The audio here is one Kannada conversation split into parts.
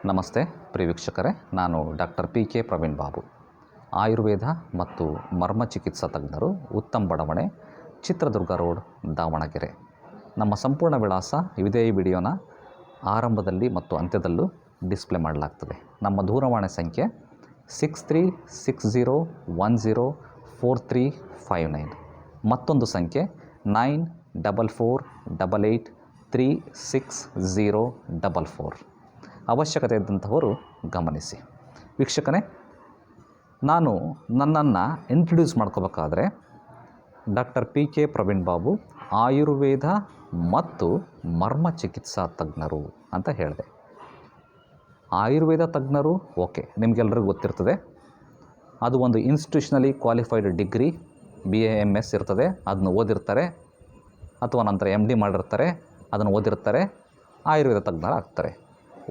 ನಮಸ್ತೆ ಪ್ರಿಯ ವೀಕ್ಷಕರೇ, ನಾನು doctor P K Praveen Babu, Ayurveda ಮತ್ತು ಮರ್ಮ ಚಿಕಿತ್ಸಾ ತಜ್ಞರು, ಉತ್ತಮ್ ಬಡಾವಣೆ, ಚಿತ್ರದುರ್ಗ ರೋಡ್, ದಾವಣಗೆರೆ. ನಮ್ಮ ಸಂಪೂರ್ಣ ವಿಳಾಸ ಇದೇ ವಿಡಿಯೋನ ಆರಂಭದಲ್ಲಿ ಮತ್ತು ಅಂತ್ಯದಲ್ಲೂ ಡಿಸ್ಪ್ಲೇ ಮಾಡಲಾಗ್ತದೆ. ನಮ್ಮ ದೂರವಾಣಿ ಸಂಖ್ಯೆ 6360104359. ಮತ್ತೊಂದು ಸಂಖ್ಯೆ 9448836044. ಅವಶ್ಯಕತೆ ಇದ್ದಂಥವರು ಗಮನಿಸಿ. ವೀಕ್ಷಕರೇ, ನಾನು ನನ್ನನ್ನು ಇಂಟ್ರೊಡ್ಯೂಸ್ ಮಾಡ್ಕೋಬೇಕಾದ್ರೆ doctor P K Praveen Babu, Ayurveda ಮತ್ತು ಮರ್ಮ ಚಿಕಿತ್ಸಾ ತಜ್ಞರು ಅಂತ ಹೇಳಿದೆ. ಆಯುರ್ವೇದ ತಜ್ಞರು ಓಕೆ, ನಿಮಗೆಲ್ಲರಿಗೂ ಗೊತ್ತಿರ್ತದೆ. ಅದು ಒಂದು ಇನ್ಸ್ಟಿಟ್ಯೂಷನಲಿ ಕ್ವಾಲಿಫೈಡ್ ಡಿಗ್ರಿ, BA-MS ಇರ್ತದೆ, ಅದನ್ನು ಓದಿರ್ತಾರೆ, ಅಥವಾ ನಂತರ MD ಮಾಡಿರ್ತಾರೆ, ಅದನ್ನು ಓದಿರ್ತಾರೆ, ಆಯುರ್ವೇದ ತಜ್ಞರಾಗ್ತಾರೆ.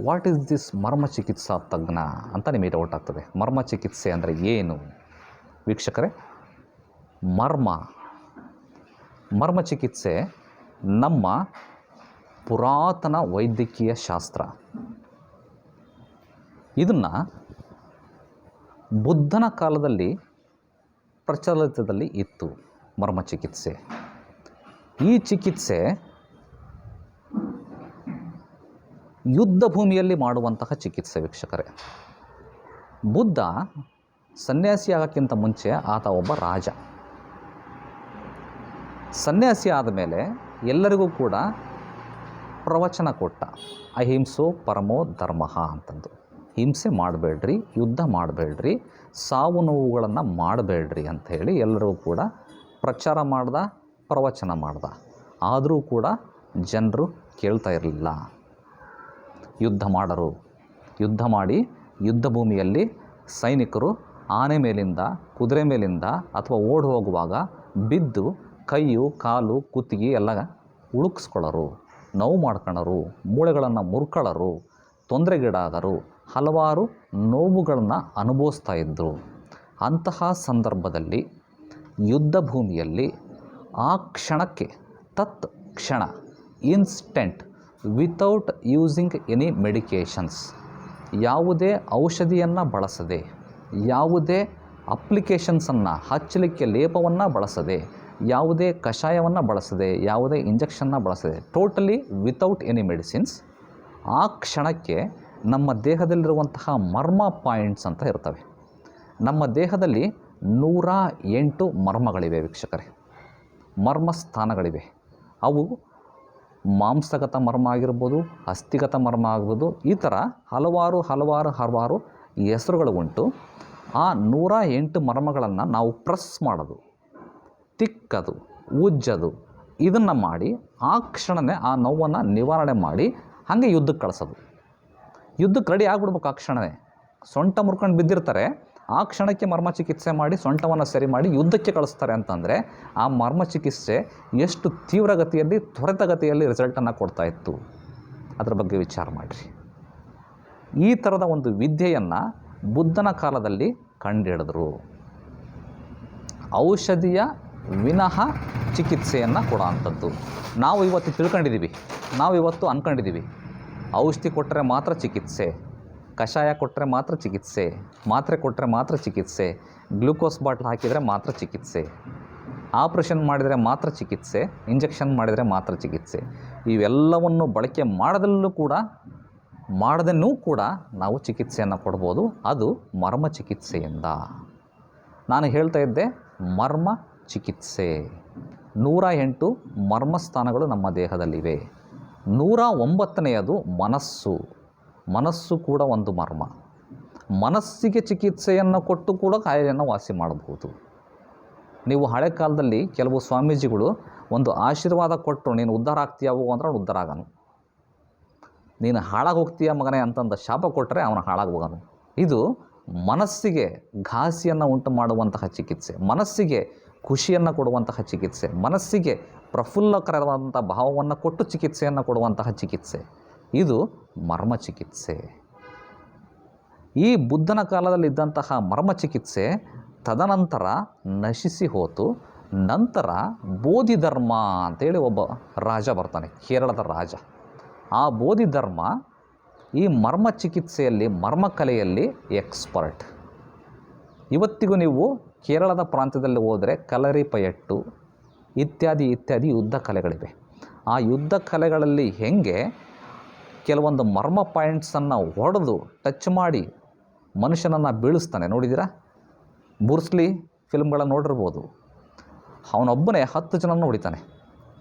ವಾಟ್ ಈಸ್ ದಿಸ್ ಮರ್ಮ ಚಿಕಿತ್ಸಾ ತಜ್ಞ ಅಂತ ನಿಮಗೆ ಡೌಟ್ ಆಗ್ತದೆ. ಮರ್ಮ ಚಿಕಿತ್ಸೆ ಅಂದರೆ ಏನು? ವೀಕ್ಷಕರೇ, ಮರ್ಮ ಚಿಕಿತ್ಸೆ ನಮ್ಮ ಪುರಾತನ ವೈದ್ಯಕೀಯ ಶಾಸ್ತ್ರ. ಇದನ್ನು ಬುದ್ಧನ ಕಾಲದಲ್ಲಿ ಪ್ರಚಲಿತದಲ್ಲಿ ಇತ್ತು. ಮರ್ಮ ಚಿಕಿತ್ಸೆ, ಈ ಚಿಕಿತ್ಸೆ ಯುದ್ಧ ಭೂಮಿಯಲ್ಲಿ ಮಾಡುವಂತಹ ಚಿಕಿತ್ಸೆ. ವೀಕ್ಷಕರೇ, ಬುದ್ಧ ಸನ್ಯಾಸಿ ಆಗೋಕ್ಕಿಂತ ಮುಂಚೆ ಆತ ಒಬ್ಬ ರಾಜ. ಸನ್ಯಾಸಿ ಆದಮೇಲೆ ಎಲ್ಲರಿಗೂ ಕೂಡ ಪ್ರವಚನ ಕೊಟ್ಟ, ಅಹಿಂಸೋ ಪರಮೋ ಧರ್ಮ ಅಂತಂದು. ಹಿಂಸೆ ಮಾಡಬೇಡ್ರಿ, ಯುದ್ಧ ಮಾಡಬೇಡ್ರಿ, ಸಾವು ನೋವುಗಳನ್ನು ಮಾಡಬೇಡ್ರಿ ಅಂಥೇಳಿ ಎಲ್ಲರಿಗೂ ಕೂಡ ಪ್ರಚಾರ ಮಾಡ್ದ, ಪ್ರವಚನ ಮಾಡ್ದ. ಆದರೂ ಕೂಡ ಜನರು ಕೇಳ್ತಾ ಇರಲಿಲ್ಲ. ಯುದ್ಧ ಮಾಡಿ ಯುದ್ಧ ಭೂಮಿಯಲ್ಲಿ ಸೈನಿಕರು ಆನೆ ಮೇಲಿಂದ, ಕುದುರೆ ಮೇಲಿಂದ ಅಥವಾ ಓಡಿ ಹೋಗುವಾಗ ಬಿದ್ದು ಕೈಯು, ಕಾಲು, ಕುತ್ತಿಗೆ ಎಲ್ಲ ಉಳುಕಿಸ್ಕೊಳ್ಳೋರು, ನೋವು ಮಾಡ್ಕೊಳ್ಳೋರು, ಮೂಳೆಗಳನ್ನು ಮುರ್ಕೊಳ್ಳೋರು, ತೊಂದರೆಗೀಡಾದರು, ಹಲವಾರು ನೋವುಗಳನ್ನು ಅನುಭವಿಸ್ತಾ ಇದ್ದರು. ಅಂತಹ ಸಂದರ್ಭದಲ್ಲಿ ಯುದ್ಧ ಭೂಮಿಯಲ್ಲಿ ಆ ಕ್ಷಣಕ್ಕೆ ತತ್ ಕ್ಷಣ, instant, without using any medications, ಯಾವುದೇ ಔಷಧಿಯನ್ನು ಬಳಸದೆ, ಯಾವುದೇ ಅಪ್ಲಿಕೇಶನ್ಸನ್ನು ಹಚ್ಚಲಿಕ್ಕೆ ಲೇಪವನ್ನು ಬಳಸದೆ, ಯಾವುದೇ ಕಷಾಯವನ್ನು ಬಳಸದೆ, ಯಾವುದೇ ಇಂಜೆಕ್ಷನ್ನ ಬಳಸದೆ, ಟೋಟಲಿ ವಿತೌಟ್ ಎನಿ ಮೆಡಿಸಿನ್ಸ್, ಆ ಕ್ಷಣಕ್ಕೆ ನಮ್ಮ ದೇಹದಲ್ಲಿರುವಂತಹ ಮರ್ಮ ಪಾಯಿಂಟ್ಸ್ ಅಂತ ಇರ್ತವೆ. ನಮ್ಮ ದೇಹದಲ್ಲಿ 108 ಮರ್ಮಗಳಿವೆ ವೀಕ್ಷಕರೇ, ಮರ್ಮ ಸ್ಥಾನಗಳಿವೆ. ಅವು ಮಾಂಸಗತ ಮರ್ಮ ಆಗಿರ್ಬೋದು, ಅಸ್ಥಿಗತ ಮರ್ಮ ಆಗ್ಬೋದು, ಈ ಥರ ಹಲವಾರು ಹೆಸರುಗಳು ಉಂಟು. ಆ 108 ಮರ್ಮಗಳನ್ನು ನಾವು ಪ್ರೆಸ್ ಮಾಡೋದು, ತಿಕ್ಕದು, ಉಜ್ಜೋದು, ಇದನ್ನು ಮಾಡಿ ಆ ಕ್ಷಣವೇ ಆ ನೋವನ್ನು ನಿವಾರಣೆ ಮಾಡಿ ಹಾಗೆ ಯುದ್ಧಕ್ಕೆ ಕಳಿಸೋದು. ಯುದ್ಧಕ್ಕೆ ರೆಡಿ ಆಗಿಬಿಡ್ಬೇಕು. ಆ ಕ್ಷಣವೇ ಸೊಂಟ ಮುರ್ಕೊಂಡು ಬಿದ್ದಿರ್ತಾರೆ, ಆ ಕ್ಷಣಕ್ಕೆ ಮರ್ಮ ಚಿಕಿತ್ಸೆ ಮಾಡಿ ಸೊಂಟವನ್ನು ಸರಿ ಮಾಡಿ ಯುದ್ಧಕ್ಕೆ ಕಳಿಸ್ತಾರೆ ಅಂತಂದರೆ ಆ ಮರ್ಮ ಚಿಕಿತ್ಸೆ ಎಷ್ಟು ತೀವ್ರಗತಿಯಲ್ಲಿ, ತ್ವರಿತಗತಿಯಲ್ಲಿ ರಿಸಲ್ಟನ್ನು ಕೊಡ್ತಾಯಿತ್ತು. ಅದರ ಬಗ್ಗೆ ವಿಚಾರ ಮಾಡಿರಿ. ಈ ಥರದ ಒಂದು ವಿದ್ಯೆಯನ್ನು ಬುದ್ಧನ ಕಾಲದಲ್ಲಿ ಕಂಡುಹಿಡಿದ್ರು. ಔಷಧಿಯ ವಿನಃ ಚಿಕಿತ್ಸೆಯನ್ನು ಕೊಡೋ ಅಂಥದ್ದು ನಾವು ಇವತ್ತು ತಿಳ್ಕೊಂಡಿದ್ದೀವಿ, ನಾವು ಇವತ್ತು ಅಂದ್ಕೊಂಡಿದ್ದೀವಿ. ಔಷಧಿ ಕೊಟ್ಟರೆ ಮಾತ್ರ ಚಿಕಿತ್ಸೆ, ಕಷಾಯ ಕೊಟ್ಟರೆ ಮಾತ್ರ ಚಿಕಿತ್ಸೆ, ಮಾತ್ರೆ ಕೊಟ್ಟರೆ ಮಾತ್ರ ಚಿಕಿತ್ಸೆ, ಗ್ಲೂಕೋಸ್ ಬಾಟ್ಲ್ ಹಾಕಿದರೆ ಮಾತ್ರ ಚಿಕಿತ್ಸೆ, ಆಪ್ರೇಷನ್ ಮಾಡಿದರೆ ಮಾತ್ರ ಚಿಕಿತ್ಸೆ, ಇಂಜೆಕ್ಷನ್ ಮಾಡಿದರೆ ಮಾತ್ರ ಚಿಕಿತ್ಸೆ. ಇವೆಲ್ಲವನ್ನು ಬಳಕೆ ಮಾಡದನ್ನೂ ಕೂಡ ನಾವು ಚಿಕಿತ್ಸೆಯನ್ನು ಕೊಡ್ಬೋದು. ಅದು ಮರ್ಮ ಚಿಕಿತ್ಸೆಯಿಂದ. ನಾನು ಹೇಳ್ತಾ ಇದ್ದೆ ಮರ್ಮ ಚಿಕಿತ್ಸೆ. 108 ಮರ್ಮಸ್ಥಾನಗಳು ನಮ್ಮ ದೇಹದಲ್ಲಿವೆ. 109ನೇದು ಮನಸ್ಸು ಕೂಡ ಒಂದು ಮರ್ಮ. ಮನಸ್ಸಿಗೆ ಚಿಕಿತ್ಸೆಯನ್ನು ಕೊಟ್ಟು ಕೂಡ ಕಾಯಿಲೆಯನ್ನು ವಾಸಿ ಮಾಡಬಹುದು. ನೀವು ಹಳೆ ಕಾಲದಲ್ಲಿ ಕೆಲವು ಸ್ವಾಮೀಜಿಗಳು ಒಂದು ಆಶೀರ್ವಾದ ಕೊಟ್ಟು, ನೀನು ಉದ್ಧಾರ ಆಗ್ತೀಯಾವು ಅಂದ್ರೆ ಅವನು ಉದ್ಧಾರ ಆಗನು, ನೀನು ಹಾಳಾಗಿ ಹೋಗ್ತೀಯ ಮಗನೇ ಅಂತಂದು ಶಾಪ ಕೊಟ್ಟರೆ ಅವನು ಹಾಳಾಗಿ ಹೋಗನು. ಇದು ಮನಸ್ಸಿಗೆ ಘಾಸಿಯನ್ನು ಉಂಟು ಮಾಡುವಂತಹ ಚಿಕಿತ್ಸೆ, ಮನಸ್ಸಿಗೆ ಖುಷಿಯನ್ನು ಕೊಡುವಂತಹ ಚಿಕಿತ್ಸೆ, ಮನಸ್ಸಿಗೆ ಪ್ರಫುಲ್ಲಕರವಾದಂಥ ಭಾವವನ್ನು ಕೊಟ್ಟು ಚಿಕಿತ್ಸೆಯನ್ನು ಕೊಡುವಂತಹ ಚಿಕಿತ್ಸೆ. ಇದು ಮರ್ಮ ಚಿಕಿತ್ಸೆ. ಈ ಬುದ್ಧನ ಕಾಲದಲ್ಲಿದ್ದಂತಹ ಮರ್ಮ ಚಿಕಿತ್ಸೆ ತದನಂತರ ನಶಿಸಿ ಹೋತು. ನಂತರ ಬೋಧಿಧರ್ಮ ಅಂತೇಳಿ ಒಬ್ಬ ರಾಜ ಬರ್ತಾನೆ, ಕೇರಳದ ರಾಜ. ಆ ಬೋಧಿಧರ್ಮ ಈ ಮರ್ಮ ಚಿಕಿತ್ಸೆಯಲ್ಲಿ, ಮರ್ಮಕಲೆಯಲ್ಲಿ ಎಕ್ಸ್ಪರ್ಟ್. ಇವತ್ತಿಗೂ ನೀವು ಕೇರಳದ ಪ್ರಾಂತ್ಯದಲ್ಲಿ ಹೋದರೆ ಕಲರಿಪಯಟ್ಟು ಇತ್ಯಾದಿ ಯುದ್ಧ ಕಲೆಗಳಿವೆ. ಆ ಯುದ್ಧ ಕಲೆಗಳಲ್ಲಿ ಹೇಗೆ ಕೆಲವೊಂದು ಮರ್ಮ ಪಾಯಿಂಟ್ಸನ್ನು ಹೊಡೆದು ಟಚ್ ಮಾಡಿ ಮನುಷ್ಯನನ್ನು ಬೀಳಿಸ್ತಾನೆ, ನೋಡಿದ್ದೀರಾ? ಬುರ್ಸ್ಲಿ ಫಿಲ್ಮ್ಗಳನ್ನು ನೋಡಿರ್ಬೋದು. ಅವನೊಬ್ಬನೇ 10 ಜನನ ಹೊಡಿತಾನೆ.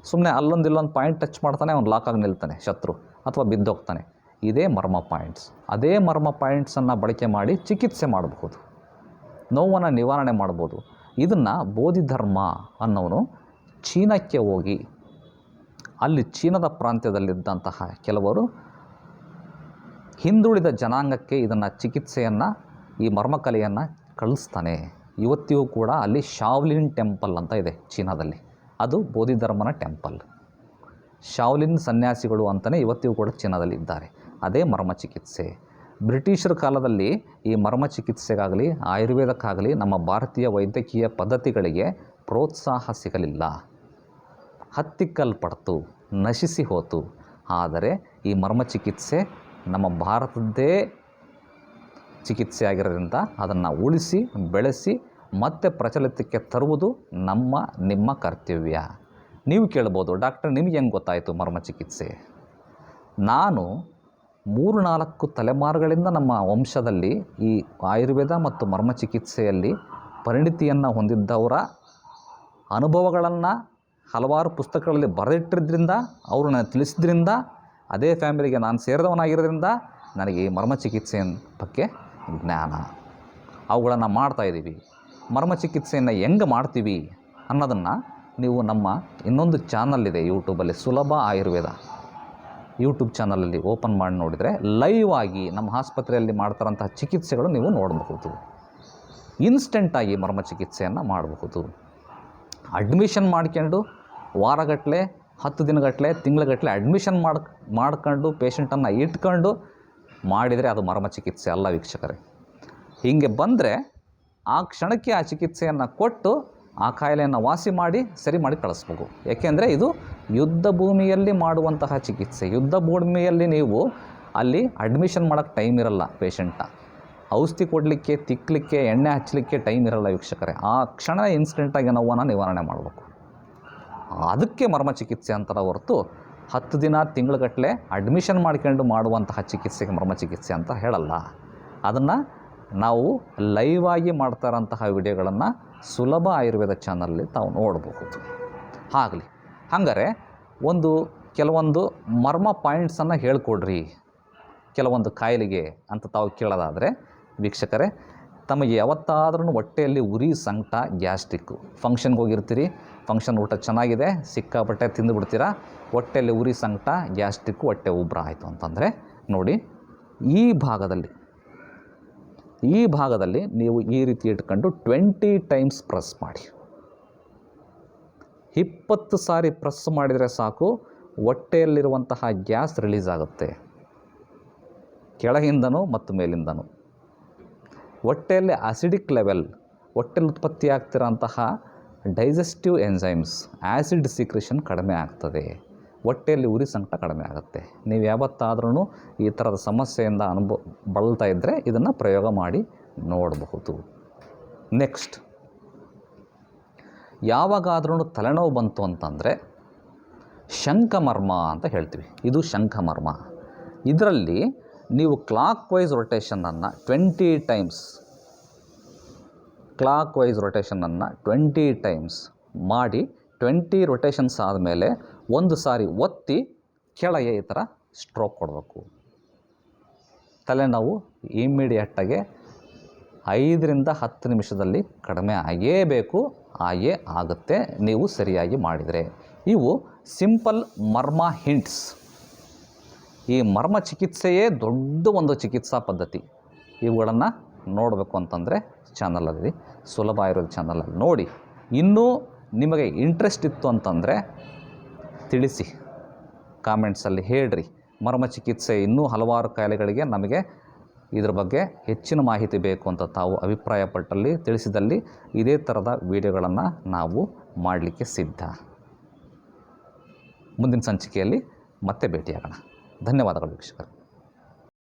ಸುಮ್ಮನೆ ಇಲ್ಲೊಂದು ಪಾಯಿಂಟ್ ಟಚ್ ಮಾಡ್ತಾನೆ, ಅವ್ನು ಲಾಕಾಗಿ ನಿಲ್ತಾನೆ ಶತ್ರು, ಅಥವಾ ಬಿದ್ದೋಗ್ತಾನೆ. ಇದೇ ಮರ್ಮ ಪಾಯಿಂಟ್ಸ್. ಅದೇ ಮರ್ಮ ಪಾಯಿಂಟ್ಸನ್ನು ಬಳಕೆ ಮಾಡಿ ಚಿಕಿತ್ಸೆ ಮಾಡಬಹುದು, ನೋವನ್ನು ನಿವಾರಣೆ ಮಾಡ್ಬೋದು. ಇದನ್ನು ಬೋಧಿಧರ್ಮ ಅನ್ನೋನು ಚೀನಾಕ್ಕೆ ಹೋಗಿ ಅಲ್ಲಿ ಚೀನಾದ ಪ್ರಾಂತ್ಯದಲ್ಲಿದ್ದಂತಹ ಕೆಲವರು ಹಿಂದುಳಿದ ಜನಾಂಗಕ್ಕೆ ಇದನ್ನು ಚಿಕಿತ್ಸೆಯನ್ನು, ಈ ಮರ್ಮಕಲೆಯನ್ನು ಕಳಿಸ್ತಾನೆ. ಇವತ್ತಿಗೂ ಕೂಡ ಅಲ್ಲಿ ಶಾವ್ಲಿನ್ ಟೆಂಪಲ್ ಅಂತ ಇದೆ ಚೀನಾದಲ್ಲಿ, ಅದು ಬೋಧಿಧರ್ಮನ ಟೆಂಪಲ್. ಶಾವ್ಲಿನ್ ಸನ್ಯಾಸಿಗಳು ಅಂತಲೇ ಇವತ್ತಿಗೂ ಕೂಡ ಚೀನಾದಲ್ಲಿ ಇದ್ದಾರೆ. ಅದೇ ಮರ್ಮ ಚಿಕಿತ್ಸೆ. ಬ್ರಿಟಿಷರ ಕಾಲದಲ್ಲಿ ಈ ಮರ್ಮ ಚಿಕಿತ್ಸೆಗಾಗಲಿ ಆಯುರ್ವೇದಕ್ಕಾಗಲಿ ನಮ್ಮ ಭಾರತೀಯ ವೈದ್ಯಕೀಯ ಪದ್ಧತಿಗಳಿಗೆ ಪ್ರೋತ್ಸಾಹ ಸಿಗಲಿಲ್ಲ, ಹತ್ತಿಕ್ಕಲ್ಪಡ್ತು, ನಶಿಸಿ ಹೋತು. ಆದರೆ ಈ ಮರ್ಮ ಚಿಕಿತ್ಸೆ ನಮ್ಮ ಭಾರತದ್ದೇ ಚಿಕಿತ್ಸೆ ಆಗಿರೋದ್ರಿಂದ ಅದನ್ನು ಉಳಿಸಿ ಬೆಳೆಸಿ ಮತ್ತೆ ಪ್ರಚಲಿತಕ್ಕೆ ತರುವುದು ನಿಮ್ಮ ಕರ್ತವ್ಯ. ನೀವು ಕೇಳ್ಬೋದು, ಡಾಕ್ಟರ್ ನಿಮಗೆ ಹೆಂಗೆ ಗೊತ್ತಾಯಿತು ಮರ್ಮ ಚಿಕಿತ್ಸೆ? ನಾನು 3-4 ತಲೆಮಾರುಗಳಿಂದ ನಮ್ಮ ವಂಶದಲ್ಲಿ ಈ ಆಯುರ್ವೇದ ಮತ್ತು ಮರ್ಮ ಚಿಕಿತ್ಸೆಯಲ್ಲಿ ಪರಿಣಿತಿಯನ್ನು ಹೊಂದಿದ್ದವರ ಅನುಭವಗಳನ್ನು ಹಲವಾರು ಪುಸ್ತಕಗಳಲ್ಲಿ ಬರೆದಿಟ್ಟಿದ್ದರಿಂದ, ಅವರು ನನಗೆ ತಿಳಿಸಿದ್ರಿಂದ, ಅದೇ ಫ್ಯಾಮಿಲಿಗೆ ನಾನು ಸೇರಿದವನಾಗಿರೋದ್ರಿಂದ ನನಗೆ ಈ ಮರ್ಮ ಚಿಕಿತ್ಸೆಯ ಬಗ್ಗೆ ಜ್ಞಾನ. ಅವುಗಳನ್ನು ಮಾಡ್ತಾಯಿದ್ದೀವಿ. ಮರ್ಮ ಚಿಕಿತ್ಸೆಯನ್ನು ಹೆಂಗೆ ಮಾಡ್ತೀವಿ ಅನ್ನೋದನ್ನು ನೀವು ನಮ್ಮ ಇನ್ನೊಂದು ಚಾನಲ್ ಇದೆ ಯೂಟ್ಯೂಬಲ್ಲಿ, ಸುಲಭ ಆಯುರ್ವೇದ ಯೂಟ್ಯೂಬ್ ಚಾನಲಲ್ಲಿ ಓಪನ್ ಮಾಡಿ ನೋಡಿದರೆ ಲೈವ್ ಆಗಿ ನಮ್ಮ ಆಸ್ಪತ್ರೆಯಲ್ಲಿ ಮಾಡ್ತಾರಂತಹ ಚಿಕಿತ್ಸೆಗಳು ನೀವು ನೋಡಬಹುದು. ಇನ್ಸ್ಟೆಂಟಾಗಿ ಮರ್ಮ ಚಿಕಿತ್ಸೆಯನ್ನು ಮಾಡಬಹುದು. ಅಡ್ಮಿಷನ್ ಮಾಡ್ಕೊಂಡು ವಾರಗಟ್ಟಲೆ, 10 ದಿನಗಟ್ಟಲೆ, ತಿಂಗಳಗಟ್ಟಲೆ ಅಡ್ಮಿಷನ್ ಮಾಡ್ಕೊಂಡು ಪೇಷಂಟನ್ನು ಇಟ್ಕೊಂಡು ಮಾಡಿದರೆ ಅದು ಮರ್ಮ ಚಿಕಿತ್ಸೆ ಅಲ್ಲ ವೀಕ್ಷಕರೇ. ಹೀಗೆ ಬಂದರೆ ಆ ಕ್ಷಣಕ್ಕೆ ಆ ಚಿಕಿತ್ಸೆಯನ್ನು ಕೊಟ್ಟು ಆ ಕಾಯಿಲೆಯನ್ನು ವಾಸಿ ಮಾಡಿ ಸರಿ ಮಾಡಿ ಕಳಿಸ್ಬೇಕು. ಏಕೆಂದರೆ ಇದು ಯುದ್ಧ ಭೂಮಿಯಲ್ಲಿ ಮಾಡುವಂತಹ ಚಿಕಿತ್ಸೆ. ಯುದ್ಧ ಭೂಮಿಯಲ್ಲಿ ನೀವು ಅಲ್ಲಿ ಅಡ್ಮಿಷನ್ ಮಾಡೋಕ್ಕೆ ಟೈಮ್ ಇರಲ್ಲ ಪೇಷಂಟ್ನ. ಔಷಧಿ ಕೊಡಲಿಕ್ಕೆ, ತಿಕ್ಕಲಿಕ್ಕೆ, ಎಣ್ಣೆ ಹಚ್ಚಲಿಕ್ಕೆ ಟೈಮ್ ಇರಲ್ಲ ವೀಕ್ಷಕರೇ. ಆ ಕ್ಷಣ ಇನ್ಸ್ಟೆಂಟಾಗಿ ನೋವನ್ನು ನಿವಾರಣೆ ಮಾಡಬೇಕು. ಅದಕ್ಕೆ ಮರ್ಮ ಚಿಕಿತ್ಸೆ ಅಂತಾರೆ ಹೊರತು 10 ದಿನ, ತಿಂಗಳುಗಟ್ಟಲೆ ಅಡ್ಮಿಷನ್ ಮಾಡ್ಕೊಂಡು ಮಾಡುವಂತಹ ಚಿಕಿತ್ಸೆಗೆ ಮರ್ಮ ಚಿಕಿತ್ಸೆ ಅಂತ ಹೇಳಲ್ಲ. ಅದನ್ನು ನಾವು ಲೈವ್ ಆಗಿ ಮಾಡ್ತಾರಂತಹ ವಿಡಿಯೋಗಳನ್ನು ಸುಲಭ ಆಯುರ್ವೇದ ಚಾನಲಲ್ಲಿ ತಾವು ನೋಡಬಹುದು. ಆಗಲಿ, ಹಾಗಾದರೆ ಕೆಲವೊಂದು ಮರ್ಮ ಪಾಯಿಂಟ್ಸನ್ನು ಹೇಳ್ಕೊಡ್ರಿ ಕೆಲವೊಂದು ಕಾಯಿಲೆಗೆ ಅಂತ ತಾವು ಕೇಳೋದಾದರೆ ವೀಕ್ಷಕರೇ, ತಮಗೆ ಯಾವತ್ತಾದ್ರೂ ಹೊಟ್ಟೆಯಲ್ಲಿ ಉರಿ, ಸಂಕಟ, ಗ್ಯಾಸ್ಟ್ರಿಕ್ಕು, ಫಂಕ್ಷನ್ಗೆ ಹೋಗಿರ್ತೀರಿ, ಫಂಕ್ಷನ್ ಊಟ ಚೆನ್ನಾಗಿದೆ, ಸಿಕ್ಕಾಪಟ್ಟೆ ತಿಂದುಬಿಡ್ತೀರಾ, ಹೊಟ್ಟೆಯಲ್ಲಿ ಉರಿ, ಸಂಕಟ, ಗ್ಯಾಸ್ಟ್ರಿಕ್ಕು, ಹೊಟ್ಟೆ ಉಬ್ಬರ ಆಯಿತು ಅಂತಂದರೆ ನೋಡಿ, ಈ ಭಾಗದಲ್ಲಿ ನೀವು ಈ ರೀತಿ ಇಟ್ಕೊಂಡು 20 ಟೈಮ್ಸ್ ಪ್ರೆಸ್ ಮಾಡಿ. 20 ಸಾರಿ ಪ್ರೆಸ್ ಮಾಡಿದರೆ ಸಾಕು, ಹೊಟ್ಟೆಯಲ್ಲಿರುವಂತಹ ಗ್ಯಾಸ್ ರಿಲೀಸ್ ಆಗುತ್ತೆ, ಕೆಳಗಿಂದನೂ ಮತ್ತು ಮೇಲಿಂದನೂ. ಹೊಟ್ಟೆಯಲ್ಲಿ ಆಸಿಡಿಕ್ ಲೆವೆಲ್, ಹೊಟ್ಟೆಯಲ್ಲಿ ಉತ್ಪತ್ತಿ ಆಗ್ತಿರೋಂತಹ ಡೈಜೆಸ್ಟಿವ್ ಎಂಜೈಮ್ಸ್, ಆ್ಯಸಿಡ್ ಸೀಕ್ರೆಷನ್ ಕಡಿಮೆ ಆಗ್ತದೆ, ಹೊಟ್ಟೆಯಲ್ಲಿ ಉರಿ, ಸಂಕಟ ಕಡಿಮೆ ಆಗುತ್ತೆ. ನೀವು ಯಾವತ್ತಾದ್ರೂ ಈ ಥರದ ಸಮಸ್ಯೆಯಿಂದ ಬಳಲ್ತಾ ಇದ್ದರೆ ಇದನ್ನು ಪ್ರಯೋಗ ಮಾಡಿ ನೋಡಬಹುದು. ನೆಕ್ಸ್ಟ್, ಯಾವಾಗಾದ್ರೂ ತಲೆನೋವು ಬಂತು ಅಂತಂದರೆ ಶಂಖಮರ್ಮ ಅಂತ ಹೇಳ್ತೀವಿ. ಇದು ಶಂಖಮರ್ಮ. ಇದರಲ್ಲಿ ನೀವು ಕ್ಲಾಕ್ ವೈಸ್ ರೊಟೇಷನನ್ನು 20 ಟೈಮ್ಸ್ ಮಾಡಿ 20 ರೊಟೇಷನ್ಸ್ ಆದಮೇಲೆ ಒಂದು ಸಾರಿ ಒತ್ತಿ ಕೆಳಗೆ ಈ ಥರ ಸ್ಟ್ರೋಕ್ ಕೊಡಬೇಕು. ತಲೆನೋವು ಇಮ್ಮಿಡಿಯೇಟಾಗೆ 5-10 ನಿಮಿಷದಲ್ಲಿ ಕಡಿಮೆ ಆಗೇ ಆಗುತ್ತೆ, ನೀವು ಸರಿಯಾಗಿ ಮಾಡಿದರೆ. ಇವು ಸಿಂಪಲ್ ಮರ್ಮ ಹಿಂಟ್ಸ್. ಈ ಮರ್ಮ ಚಿಕಿತ್ಸೆಯೇ ದೊಡ್ಡ ಒಂದು ಚಿಕಿತ್ಸಾ ಪದ್ಧತಿ. ಇವುಗಳನ್ನು ನೋಡಬೇಕು ಅಂತಂದರೆ ಚಾನಲಲ್ಲಿ, ಸುಲಭ ಆಯುರ್ವೇದ ಚಾನಲಲ್ಲಿ ನೋಡಿ. ಇನ್ನೂ ನಿಮಗೆ ಇಂಟ್ರೆಸ್ಟ್ ಇತ್ತು ಅಂತಂದರೆ ತಿಳಿಸಿ, ಕಾಮೆಂಟ್ಸಲ್ಲಿ ಹೇಳ್ರಿ. ಮರ್ಮ ಚಿಕಿತ್ಸೆ ಇನ್ನೂ ಹಲವಾರು ಕಾಯಿಲೆಗಳಿಗೆ ನಮಗೆ ಇದ್ರ ಬಗ್ಗೆ ಹೆಚ್ಚಿನ ಮಾಹಿತಿ ಬೇಕು ಅಂತ ತಾವು ಅಭಿಪ್ರಾಯಪಟ್ಟಲ್ಲಿ ತಿಳಿಸಿದಲ್ಲಿ ಇದೇ ಥರದ ವಿಡಿಯೋಗಳನ್ನು ನಾವು ಮಾಡಲಿಕ್ಕೆ ಸಿದ್ಧ. ಮುಂದಿನ ಸಂಚಿಕೆಯಲ್ಲಿ ಮತ್ತೆ ಭೇಟಿಯಾಗೋಣ. ಧನ್ಯವಾದಗಳು ವೀಕ್ಷಕರು.